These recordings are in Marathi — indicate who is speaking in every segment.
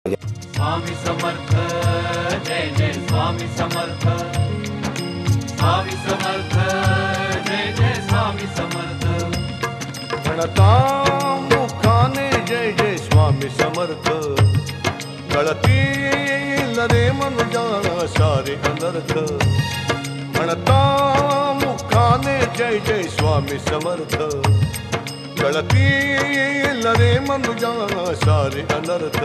Speaker 1: स्वामी समर्थ जय जय स्वामी समर्थ स्वामी समर्थ जय जय स्वामी समर्थ
Speaker 2: म्हणता मुखाने जय जय स्वामी समर्थ गळतील रे मनुजा सारे अनर्थ म्हणता मुखाने जय जय स्वामी समर्थ गळतील रे मनुजा सारे अनर्थ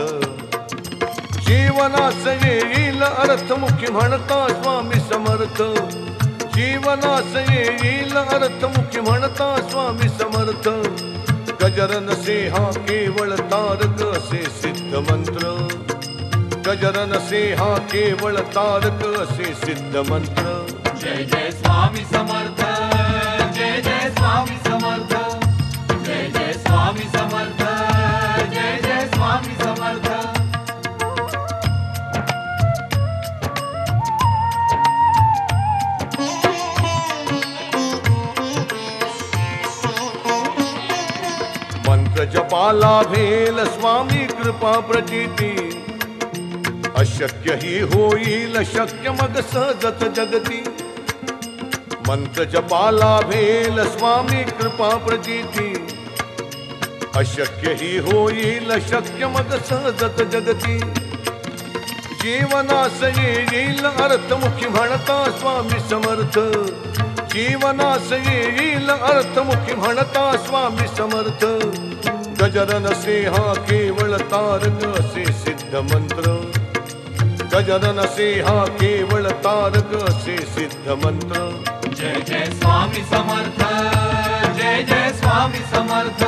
Speaker 2: जीवनास येईल अर्थमुखी म्हणता स्वामी समर्थ जीवनास येईल अर्थमुखी म्हणता स्वामी समर्थ गजरन से हा केवळ तारक असे सिद्ध मंत्र गजरन से हा केवळ तारक असे सिद्ध मंत्र
Speaker 1: जय जय स्वामी समर्थ जय जय स्वामी समर्थ जय जय स्वामी समर्थ जय जय स्वामी समर्थ
Speaker 2: मंत्र जपाला भेल स्वामी कृपा प्रचिती अशक्य ही होईल शक्य मग सहजच जगती मंत्र जपाला भेल स्वामी कृपा प्रचिती अशक्य ही होईल शक्य मग सहजच जगती जीवनास येईल अर्थमुखी म्हणता स्वामी समर्थ जीवनास येईल अर्थमुखी म्हणता स्वामी समर्थ गजरन से हा केवळ तारक असे सिद्ध मंत्र गजरन से हा केवळ तारक असे सिद्ध मंत्र
Speaker 1: जय जय स्वामी समर्थ जय जय स्वामी समर्थ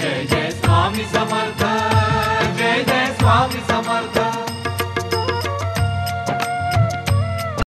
Speaker 1: जय जय स्वामी समर्थ जय जय स्वामी समर्थ